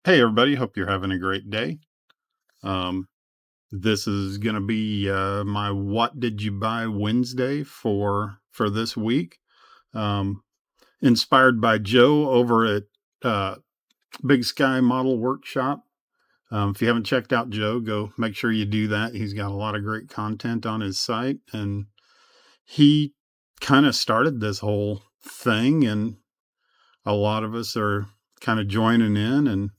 Hey everybody, hope you're having a great day. Um, this is gonna be my "What Did You Buy" Wednesday for this week. Um, Inspired by Joe over at uh, Big Sky Model Workshop. If you haven't checked out Joe, go make sure you do that. He's got a lot of great content on his site, and he kind of started this whole thing, and a lot of us are kind of joining in and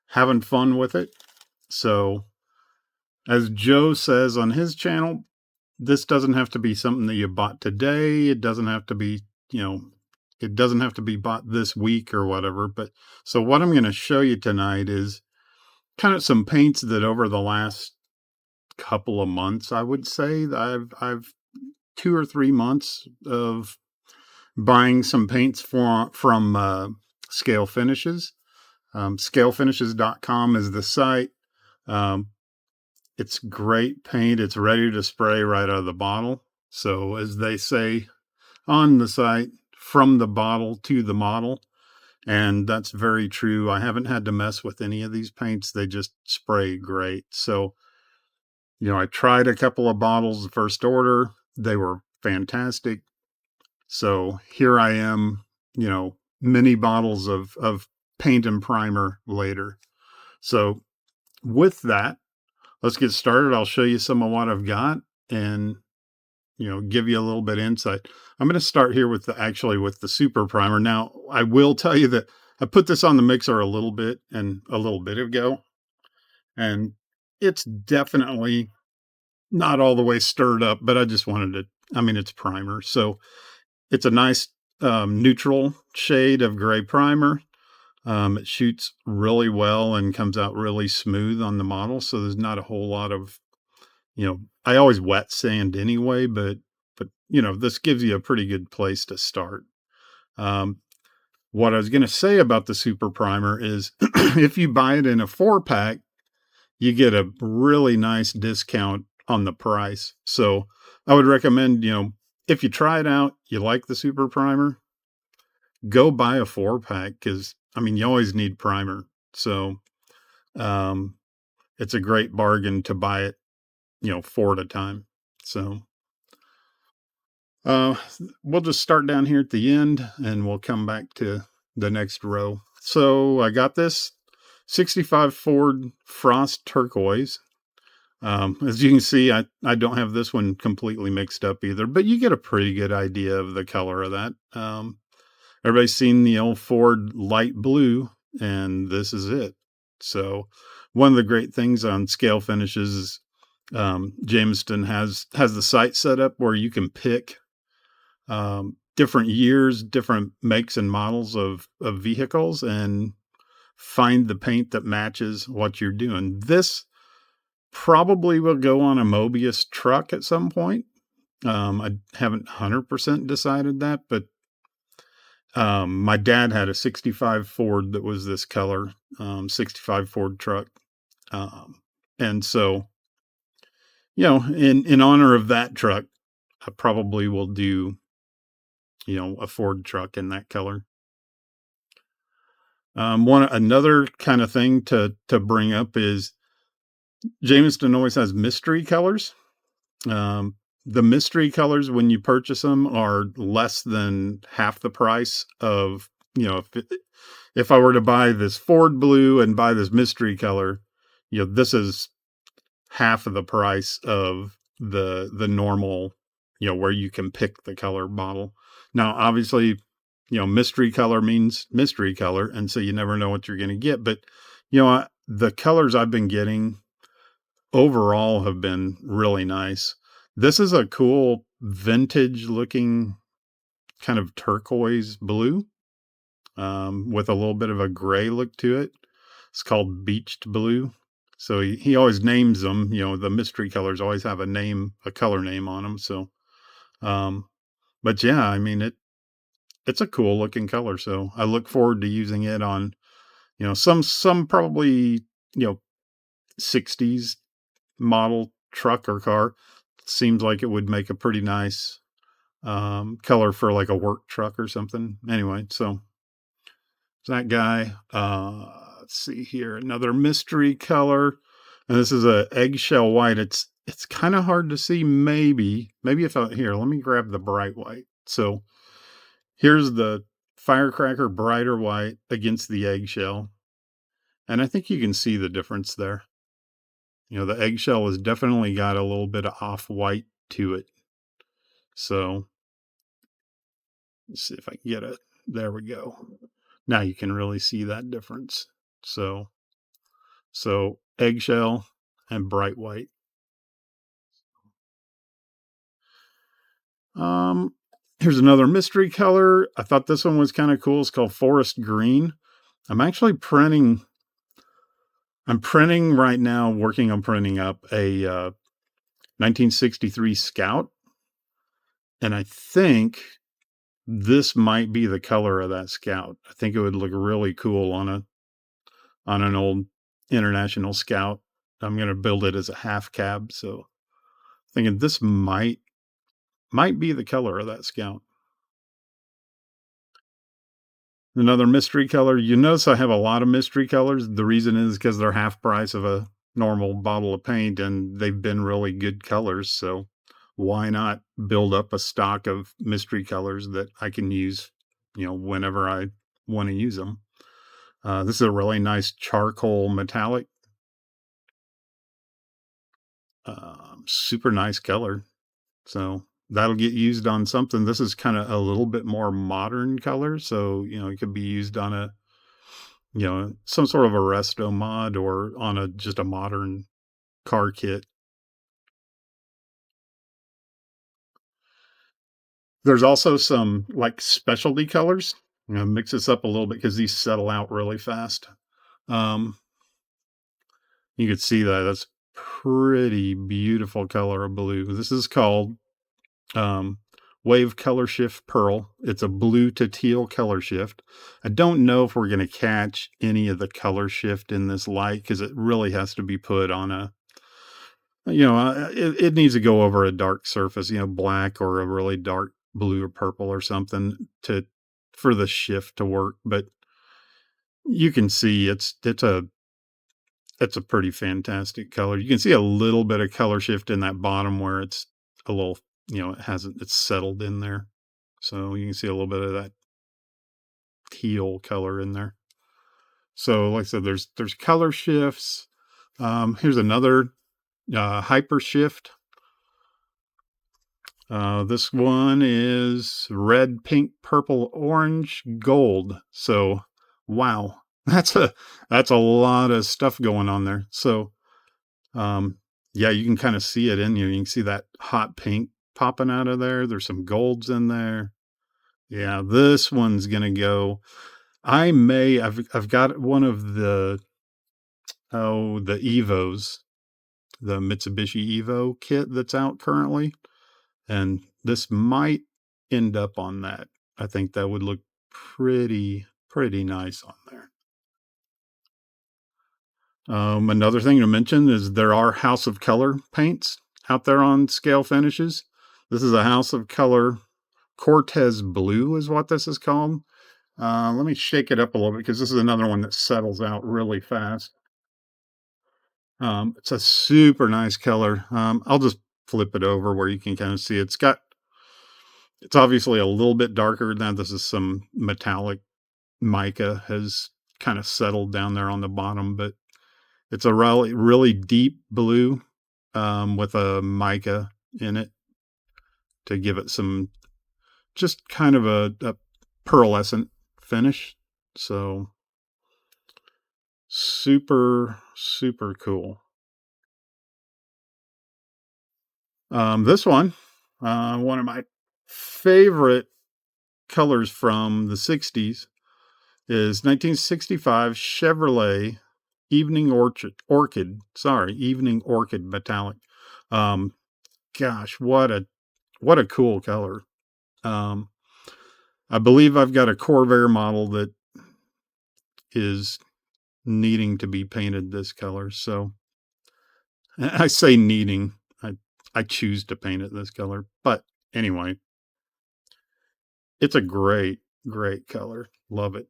having fun with it. So, as Joe says on his channel, this doesn't have to be something that you bought today. It doesn't have to be, you know, it doesn't have to be bought this week or whatever. But so what I'm going to show you tonight is kind of some paints that over the last couple of months, I would say I've 2 or 3 months of buying some paints from Scale Finishes. Scalefinishes.com is the site. Um, It's great paint. It's ready to spray right out of the bottle. So, as they say on the site, from the bottle to the model. And that's very true. I haven't had to mess with any of these paints. They just spray great. So, I tried a couple of bottles the first order. They were fantastic. So here I am, many bottles of paint and primer later. So with that, let's get started. I'll show you some of what I've got and, give you a little bit of insight. I'm going to start here with the super primer. Now, I will tell you that I put this on the mixer a little bit ago, and it's definitely not all the way stirred up, but I just wanted to, it's primer. So it's a nice neutral shade of gray primer. It shoots really well and comes out really smooth on the model. So there's not a whole lot of, I always wet sand anyway, but this gives you a pretty good place to start. What I was going to say about the super primer is if you buy it in a 4-pack, you get a really nice discount on the price. So I would recommend, if you try it out, you like the super primer, go buy a 4-pack because you always need primer. So it's a great bargain to buy it, 4 at a time. So we'll just start down here at the end and we'll come back to the next row. So I got this 65 Ford Frost Turquoise. As you can see, I don't have this one completely mixed up either, but you get a pretty good idea of the color of that. Everybody's seen the old Ford light blue, and this is it. So one of the great things on Scale Finishes is Jamestown has the site set up where you can pick different years, different makes and models of vehicles and find the paint that matches what you're doing. This probably will go on a Mobius truck at some point. I haven't 100% decided that, but my dad had a 65 Ford that was this color, 65 Ford truck. And so, in honor of that truck, I probably will do, a Ford truck in that color. Another kind of thing to bring up is Jamestown always has mystery colors. The mystery colors, when you purchase them, are less than half the price of, if I were to buy this Ford blue and buy this mystery color, this is half of the price of the normal, where you can pick the color bottle. Now, obviously, mystery color means mystery color, and so you never know what you're going to get. But, the colors I've been getting overall have been really nice. This is a cool vintage looking kind of turquoise blue with a little bit of a gray look to it. It's called Beached Blue. So he always names them, the mystery colors always have a color name on them. So, but yeah, it's a cool looking color. So I look forward to using it on, some probably, 60s model truck or car. Seems like it would make a pretty nice color for like a work truck or something. Anyway, so that guy. let's see here, another mystery color. And this is a eggshell white. It's kind of hard to see. Maybe if I here, let me grab the bright white. So here's the firecracker brighter white against the eggshell. And I think you can see the difference there. The eggshell has definitely got a little bit of off white to it. So let's see if I can get it. There we go. Now you can really see that difference. So eggshell and bright white. Um, Here's another mystery color. I thought this one was kind of cool. It's called Forest Green. I'm actually printing. I'm printing right now, working on printing up a 1963 Scout, and I think this might be the color of that Scout. I think it would look really cool on an old International Scout. I'm going to build it as a half cab, so thinking this might be the color of that Scout. Another mystery color. You notice I have a lot of mystery colors. The reason is because they're half price of a normal bottle of paint, and they've been really good colors. So why not build up a stock of mystery colors that I can use, whenever I want to use them. This is a really nice charcoal metallic. Super nice color. So that'll get used on something. This is kind of a little bit more modern color. So, it could be used on some sort of a resto mod or on just a modern car kit. There's also some like specialty colors. Mix this up a little bit because these settle out really fast. Um, you could see that's pretty beautiful color of blue. This is called um, Wave Color Shift Pearl. It's a blue to teal color shift. I don't know if we're going to catch any of the color shift in this light because it really has to be put on it needs to go over a dark surface, black or a really dark blue or purple or something for the shift to work. But you can see it's a pretty fantastic color. You can see a little bit of color shift in that bottom where it's a little, it's settled in there. So you can see a little bit of that teal color in there. So like I said, there's color shifts. Here's another hyper shift. This one is red, pink, purple, orange, gold. So wow, that's a lot of stuff going on there. So yeah, you can kind of see it in you. You can see that hot pink popping out of there. There's some golds in there. Yeah, this one's gonna go. I've got one of the Evos, the Mitsubishi Evo kit that's out currently, and this might end up on that. I think that would look pretty nice on there. Another thing to mention is there are House of Color paints out there on Scale Finishes. This is a House of Color Cortez Blue is what this is called. Let me shake it up a little bit because this is another one that settles out really fast. It's a super nice color. I'll just flip it over where you can kind of see it's obviously a little bit darker now. This is some metallic mica has kind of settled down there on the bottom, but it's a really deep blue with a mica in it to give it some just kind of a pearlescent finish. So super cool. This one of my favorite colors from the 60s is 1965 Chevrolet Evening Orchid Metallic. Um, Gosh, what a cool color. Um, I believe I've got a Corvair model that is needing to be painted this color. So I say needing, I choose to paint it this color, but anyway, it's a great color. Love it.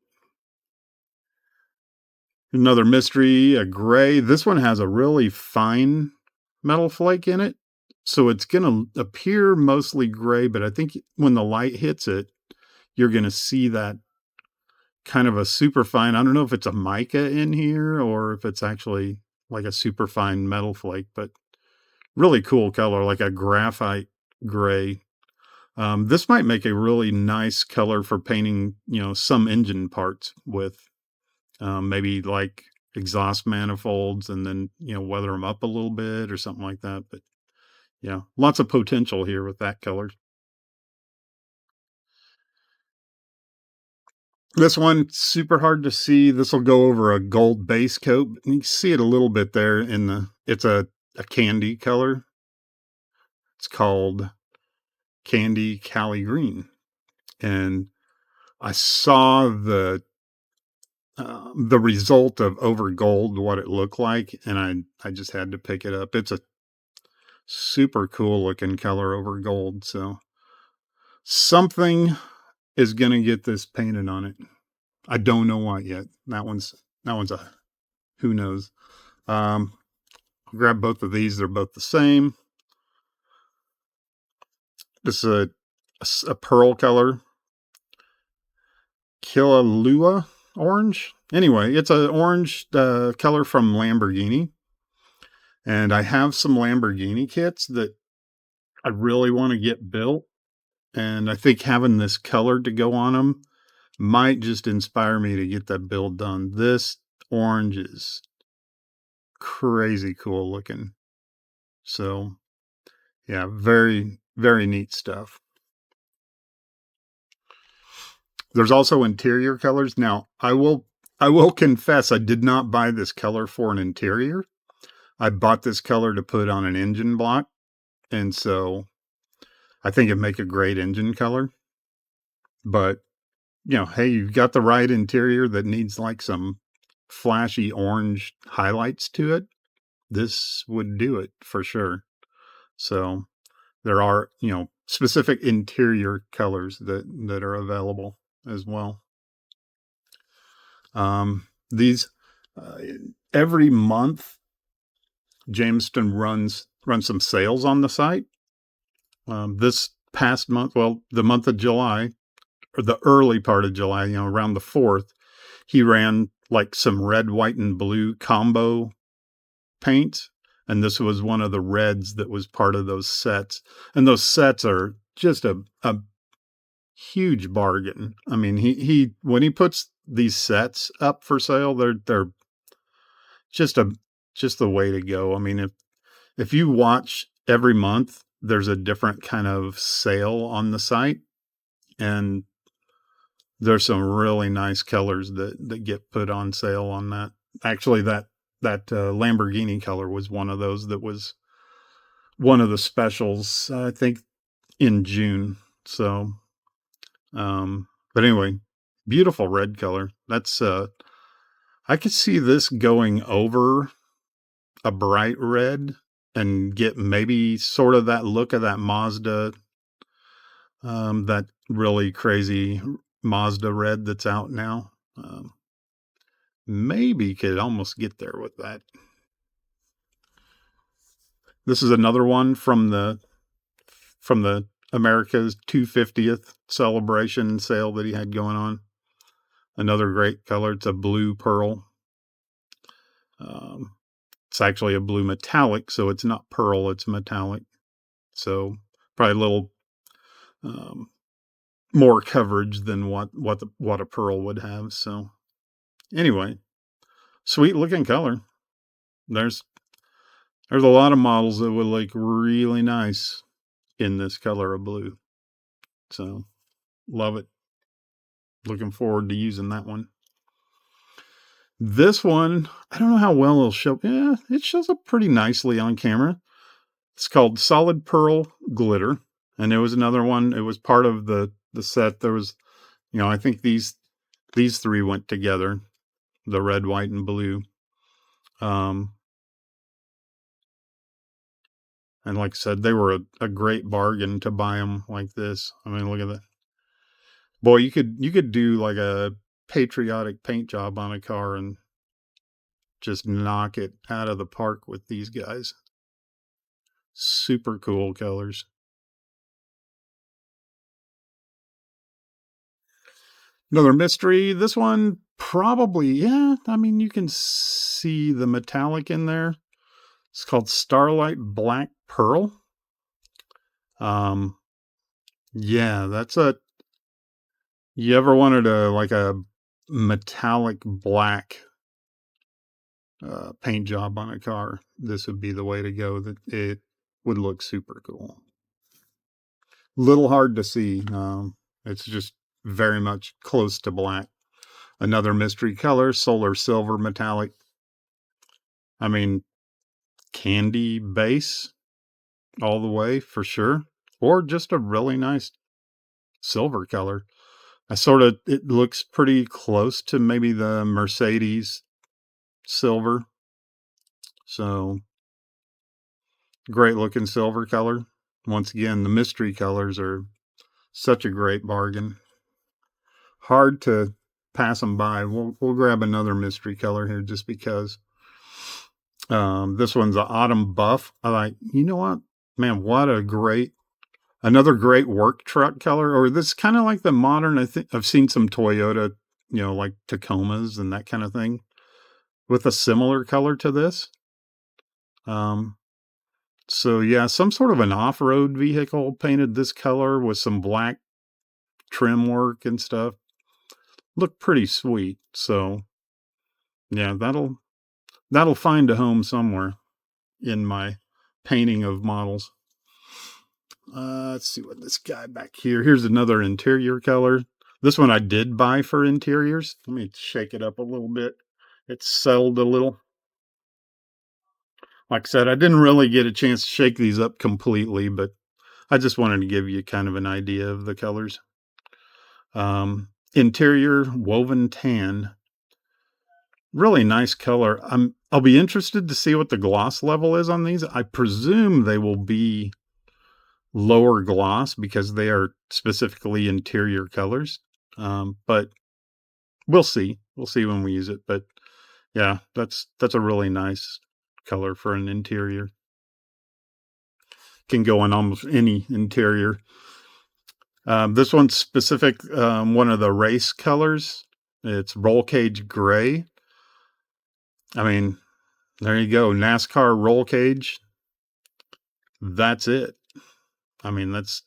Another mystery, a gray. This one has a really fine metal flake in it. So it's going to appear mostly gray, but I think when the light hits it, you're going to see that kind of a super fine. I don't know if it's a mica in here or if it's actually like a super fine metal flake, but really cool color, like a graphite gray. This might make a really nice color for painting, some engine parts with. Maybe like exhaust manifolds and then, weather them up a little bit or something like that. But yeah, lots of potential here with that color. This one, super hard to see. This will go over a gold base coat. You can see it a little bit there it's a candy color. It's called Candy Cali Green. And I saw the result of over gold, what it looked like, and I just had to pick it up. It's a super cool looking color over gold. So something is going to get this painted on it. I don't know what yet. That one's a who knows. I'll grab both of these. They're both the same. This is a pearl color, Killalua orange. Anyway, it's an orange color from Lamborghini. And I have some Lamborghini kits that I really want to get built. And I think having this color to go on them might just inspire me to get that build done. This orange is crazy cool looking. So, yeah, very, very neat stuff. There's also interior colors. Now, I will confess I did not buy this color for an interior. I bought this color to put on an engine block. And so I think it'd make a great engine color. But, hey, you've got the right interior that needs like some flashy orange highlights to it. This would do it for sure. So there are, specific interior colors that are available as well. These every month, Jamestown runs some sales on the site. This past month, well, the month of July, or the early part of July, around the 4th, he ran like some red, white, and blue combo paints. And this was one of the reds that was part of those sets. And those sets are just a huge bargain. I mean, he when he puts these sets up for sale, they're just the way to go. I mean, if you watch every month, there's a different kind of sale on the site, and there's some really nice colors that get put on sale on that. Actually, that Lamborghini color was one of those that was one of the specials, I think, in June. So, but anyway, beautiful red color. That's I could see this going over a bright red and get maybe sort of that look of that Mazda, that really crazy Mazda red that's out now. Maybe could almost get there with that. This is another one from the America's 250th celebration sale that he had going on. Another great color. It's a blue pearl. It's actually a blue metallic, so it's not pearl, it's metallic. So probably a little more coverage than what a pearl would have. So anyway, sweet looking color. There's a lot of models that would look really nice in this color of blue. So love it. Looking forward to using that one. This one, I don't know how well it'll show. Yeah, it shows up pretty nicely on camera. It's called Solid Pearl Glitter. And there was another one. It was part of the set. There was, I think these three went together, the red, white, and blue. And like I said, they were a great bargain to buy them like this. I mean, look at that. Boy, you could do like a patriotic paint job on a car and just knock it out of the park with these guys. Super cool colors. Another mystery. This one probably, yeah. I mean, you can see the metallic in there. It's called Starlight Black Pearl. Yeah, that's a. You ever wanted a metallic black paint job on a car? This would be the way to go. That it would look super cool. Little hard to see. It's just very much close to black. Another mystery color, solar silver metallic. I mean, candy base all the way for sure, or just a really nice silver color. It looks pretty close to maybe the Mercedes silver. So great looking silver color. Once again, the mystery colors are such a great bargain. Hard to pass them by. We'll grab another mystery color here just because. This one's an autumn buff. I like, you know what, man, another great work truck color, or this kind of like the modern. I think I've seen some Toyota, like Tacomas and that kind of thing with a similar color to this. So yeah, some sort of an off-road vehicle painted this color with some black trim work and stuff. Look pretty sweet. So yeah, that'll find a home somewhere in my painting of models. Let's see what this guy back here. Here's another interior color. This one I did buy for interiors. Let me shake it up a little bit. It's settled a little. Like I said, I didn't really get a chance to shake these up completely, but I just wanted to give you kind of an idea of the colors. Interior woven tan. Really nice color. I'll be interested to see what the gloss level is on these. I presume they will be lower gloss because they are specifically interior colors. But we'll see. We'll see when we use it. But yeah, that's a really nice color for an interior. Can go in almost any interior. This one's specific, one of the race colors. It's roll cage gray. I mean, there you go. NASCAR roll cage. That's it. I mean, that's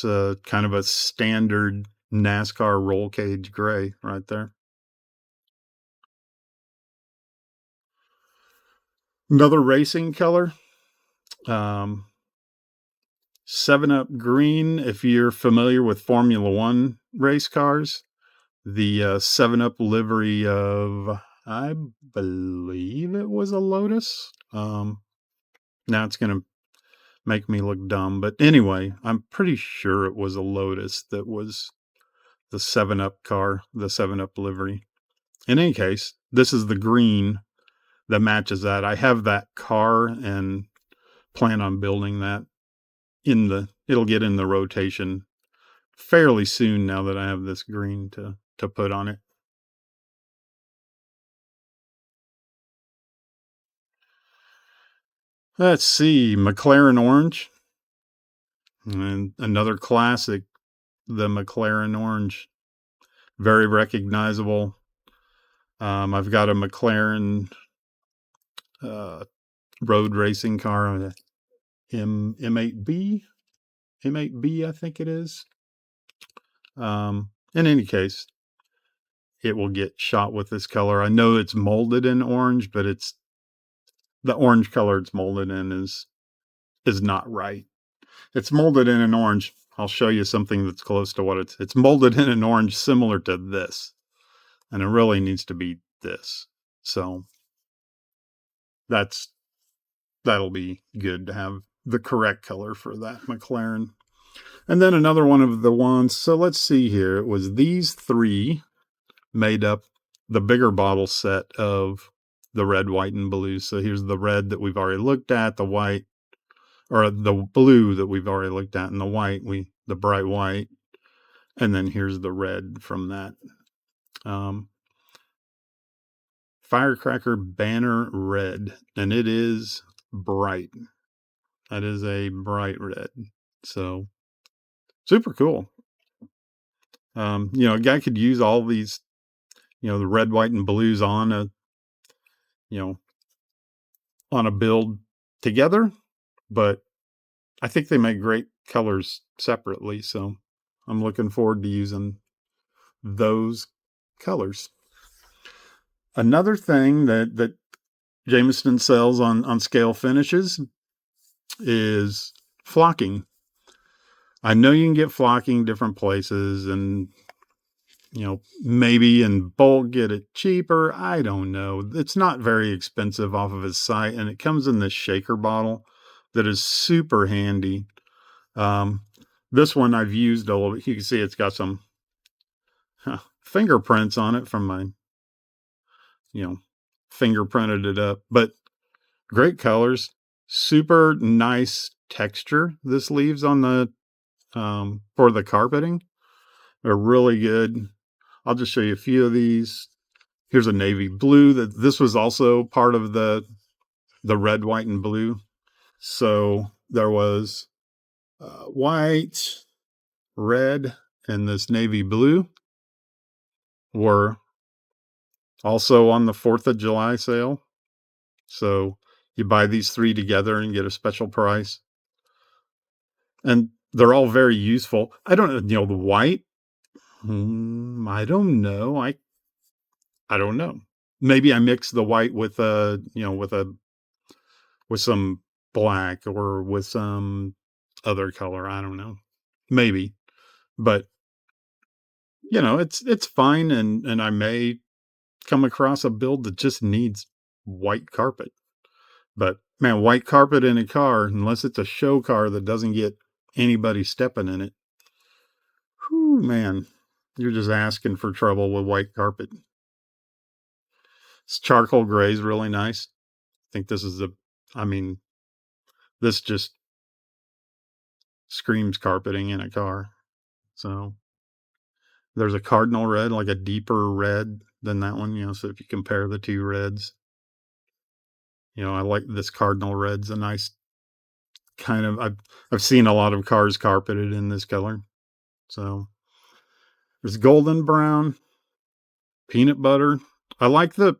a kind of a standard NASCAR roll cage gray right there. Another racing color. 7-Up green. If you're familiar with Formula One race cars, the 7-Up livery of, I believe it was a Lotus. Now it's going to make me look dumb, but anyway, I'm pretty sure it was a Lotus that was the 7-Up car, the 7-Up livery. In any case, this is the green that matches that. I have that car and plan on building that it'll get in the rotation fairly soon now that I have this green to put on it. Let's see, McLaren orange. And another classic, the McLaren orange. Very recognizable. I've got a McLaren road racing car, M8B, I think it is. In any case, it will get shot with this color. I know it's molded in orange, but the orange color it's molded in is not right. It's molded in an orange. I'll show you something that's close to what it's molded in an orange similar to this. And it really needs to be this. So that'll be good to have the correct color for that McLaren. And then another one of the ones. So let's see here. It was these three made up the bigger bottle set of the red, white, and blue. So here's the red that we've already looked at, the white, or the blue that we've already looked at, and the white, the bright white. And then here's the red from that. Firecracker Banner Red, and it is bright. That is a bright red. So super cool. A guy could use all these, the red, white, and blues you know, on a build together, but I think they make great colors separately. So I'm looking forward to using those colors. Another thing that Jameson sells on scale finishes is flocking. I know you can get flocking different places and maybe in bulk get it cheaper. I don't know. It's not very expensive off of his site, and it comes in this shaker bottle that is super handy. Um, this one I've used a little bit. You can see it's got some fingerprints on it from my, fingerprinted it up, but great colors, super nice texture this leaves on the for the carpeting. They're really good. I'll just show you a few of these. Here's a navy blue that this was also part of the red, white, and blue. So there was white, red, and this navy blue were also on the 4th of July sale. So you buy these three together and get a special price. And they're all very useful. I don't know, the white. I don't know. I don't know. Maybe I mix the white with with some black or with some other color. I don't know. Maybe. But it's fine, and I may come across a build that just needs white carpet. But man, white carpet in a car, unless it's a show car that doesn't get anybody stepping in it, whew, man, you're just asking for trouble with white carpet. This charcoal gray is really nice. I think this just screams carpeting in a car. So there's a cardinal red, like a deeper red than that one, so if you compare the two reds, I like this cardinal red's a nice kind of, I've seen a lot of cars carpeted in this color. So there's golden brown, peanut butter. I like the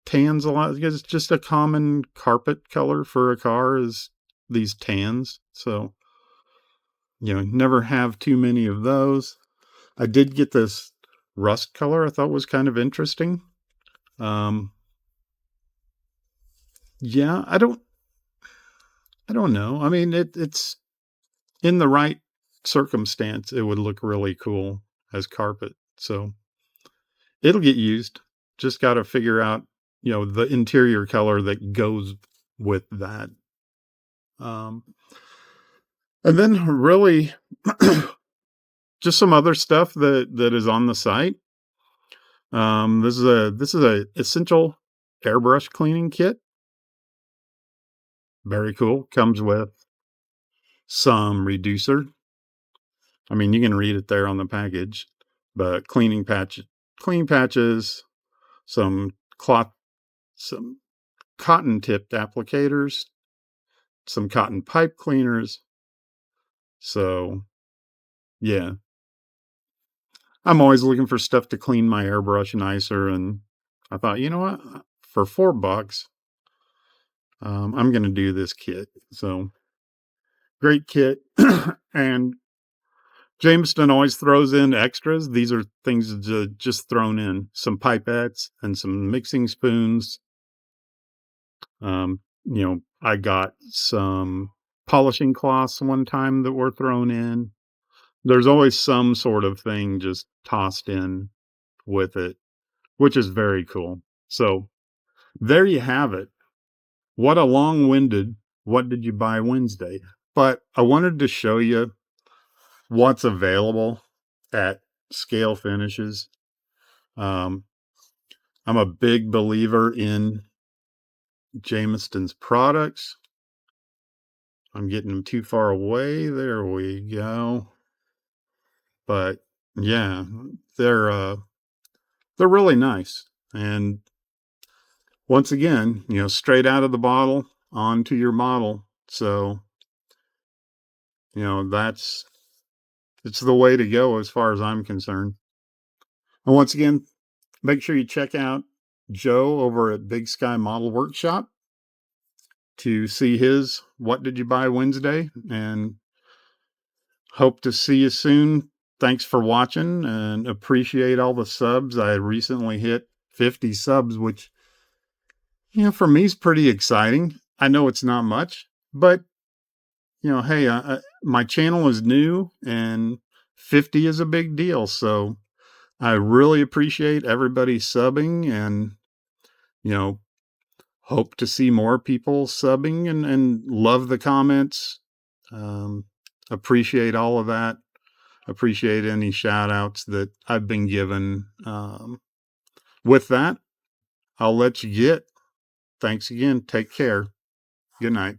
tans a lot because it's just a common carpet color for a car is these tans. So, never have too many of those. I did get this rust color I thought was kind of interesting. Yeah, I don't know. I mean, it's in the right circumstance, it would look really cool as carpet. So it'll get used. Just got to figure out, the interior color that goes with that. Um, and then really just some other stuff that is on the site. This is a essential airbrush cleaning kit. Very cool. Comes with some reducer. I mean, you can read it there on the package, but clean patches, some cloth, some cotton tipped applicators, some cotton pipe cleaners. So yeah, I'm always looking for stuff to clean my airbrush nicer. And I thought, you know what, for $4, I'm going to do this kit. So great kit. And Jameson always throws in extras. These are things just thrown in, some pipettes and some mixing spoons. I got some polishing cloths one time that were thrown in. There's always some sort of thing just tossed in with it, which is very cool. So there you have it. What a long-winded, what did you buy Wednesday? But I wanted to show you what's available at Scale Finishes. I'm a big believer in Jameson's products. I'm getting them too far away. There we go. But yeah, they're really nice. And once again, straight out of the bottle onto your model. So, that's it's the way to go as far as I'm concerned. And once again, make sure you check out Joe over at Big Sky Model Workshop to see his What Did You Buy Wednesday, and hope to see you soon. Thanks for watching and appreciate all the subs. I recently hit 50 subs, which, for me is pretty exciting. I know it's not much, but hey, my channel is new and 50 is a big deal. So I really appreciate everybody subbing, and, you know, hope to see more people subbing, and love the comments. Um, Appreciate all of that. Appreciate any shout outs that I've been given. With that, I'll let you get. Thanks again. Take care. Good night.